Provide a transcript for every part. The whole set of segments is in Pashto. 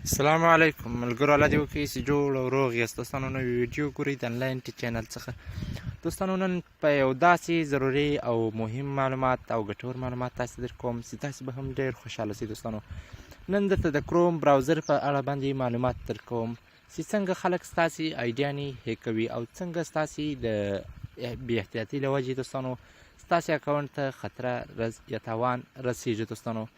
السلام علیکم ملګرو، الله دې وکړي چې جوړ او روغ یاست. دوستانو نوې ویډیو ګورئ د انلاین ټي چینل څخه. دوستانو نن په یو داسې ضروري او مهم معلومات او ګټور معلومات تاسو در کوم چې تاسو به هم ډېر خوشحاله شئ. دوستانو نن درته د کروم براوزر په اړه باندې معلومات در کوم چې څنګه خلک ستاسې آیډیانې هیک کوي او څنګه ستاسې د بې احتیاطۍ له وجې دوستانو ستاسې اکاونټ ته خطره یا تاوان رسیږي. دوستانو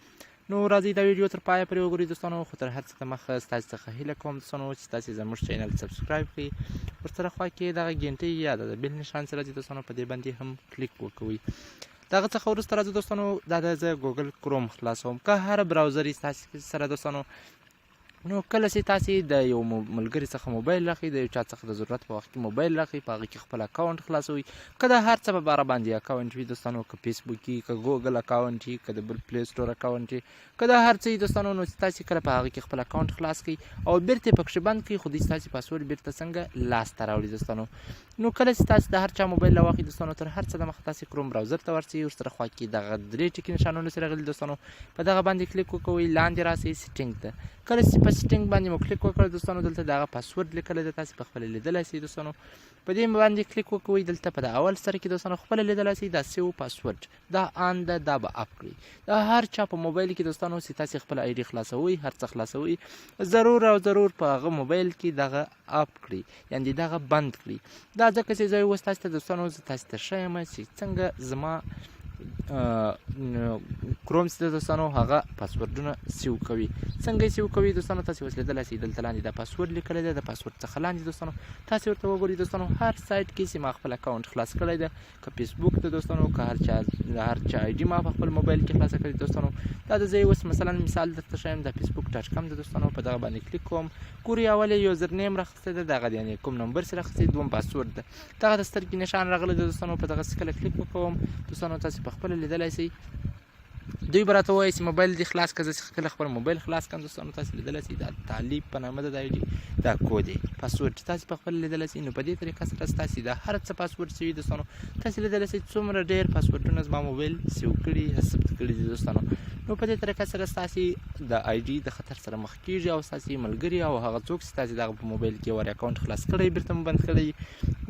نو راځئ دا ویډیو تر پایه پورې وګورئ. دوستانو خو تر هر څه دمخه ستاسې څخه هیله کوم دوستانو چې تاسې زموږ چینل سبسکرایب کړئ، ورسره خوا کې دغه ګنټۍ یا د بیل نښان چې راځي دوستانو په دې باندې هم کلیک وکوئ. دغه څخه وروسته راځي دوستانو دا د زه ګوګل کروم خلاصوم که هر براوزر یې ستاسې سره دوستانو. نو کله چې تاسې د یو ملګري څخه موبایل راخلئ، د یو چا څخه د ضرورت په وخت کې موبایل راخلئ، په هغه کې خپل اکاونټ خلاصوئ. که د هر څه په باره باندې اکاونټ وي دوستانو، که فیسبوک وي، که ګوګل اکاونټ وي، که د بل پلی سټور اکاونټ وي، که د هر څه وي دوستانو، نو تاسې کله په هغه کې خپل اکاونټ خلاص کړئ او بیرته یې پکښې بند کړئ، خو دوی ستاسې پاسورډ بیرته څنګه لاسته راوړي دوستانو. نو کله چې تاسې د هر چا موبایل راواخلئ دوستانو، تر هر څه دمخه تاسې کروم براوزر ته ورسئ، ورسره خوا کې دغه درې ټکي نښانونه چې راغلي دوستانو، په دغه باندې کلیک وکوئ. لاندې راسئ سیټینګ ته. کله چې په سیټینګ باندې مو کلیک وکړ دوستانو، دلته دغه پاسورډ لیکلی ده، تاسې په خپله لیدلی شئ دوستانو. په دې باندې کلیک وکوئ. دلته په د اول سر کې دوستانو خپله لیدلی شئ دا سیو پاسورډ، دا آن ده، دا به اپ کړئ. دا هر چا په موبایل کې دوستانو چې تاسې خپل آی ډي خلاصوئ، هر څه خلاصوئ، ضرور او ضرور په هغه موبایل کې دغه اپ کړئ، یعنې دغه بند کړئ. دا ځکه چې زه اوس تاسې ته دوستانو زه تاسې ته ښیم چې څنګه زما کروم چې دوستانو هغه پاسورډونه سیو کوي. څنګه یې سیو کوي دوستانو، تاسې اوس لیدلی شئ دلته لاندې دا پاسورډ لیکلی دی. د پاسورډ څخه لاندې دوستانو تاسې ورته وګورئ دوستانو، هر سایټ کې چې ما خپل اکاونټ خلاص کړی ده، که فیسبوک ته دوستانو، که هر چا آی ډي ما په خپل موبایل کې خلاصه کړې دوستانو. دا د زه اوس مثلا مثال درته ښیم، د فیسبوک ډاټ کم ده دوستانو، په دغه باندې کلیک کوم. ګورئ اول یې یوزر نیم راخیستی ده، دغه یعنې کوم نمبر چې راخیستی، دوم پاسورډ ده. دغه د سترګې نښان راغلی ده دوستانو، په دغسې کله کلیک وکوم دوستانو، تاسې په خپله لیدلی شئ. دوی به راته ووایي چې موبایل دې خلاص کړه. زه چې کله خپل موبایل خلاص کړم دوستانو، تاسې لیدلی شئ دا طالب په نامه ده د آی ډي، دا کود دی پاسورډ چې تاسې په خپله لیدلی شئ. نو په دې طریقه سره ستاسې دا هر څه پاسورډ چې وي دوستانو، تاسې لیدلی شئ څومره ډېر پاسورډونه زما موبایل سیو کړي یا ثبت کړي دي دوستانو. نو په دې طریقه سره ستاسې د آی ډي د خطر سره مخ کېږي او ستاسې ملګري او هغه څوک چې تاسې دغه په موبایل کې ور اکاونټ خلاص کړی بیرته مو بند کړی،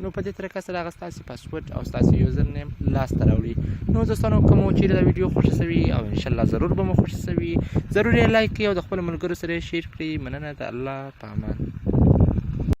نو په دې طریقه سره هغه ستاسې پاسورډ او ستاسې یوزر نیم لاسته راوړي. نو دوستانو که مو چیرې دا ویډیو خوښه شوي او انشاءالله ضرور به مو خوښه شوي، ضرور یې لایک کړئ او د خپلو ملګرو سره یې شیر کړئ. مننه، د الله په امان.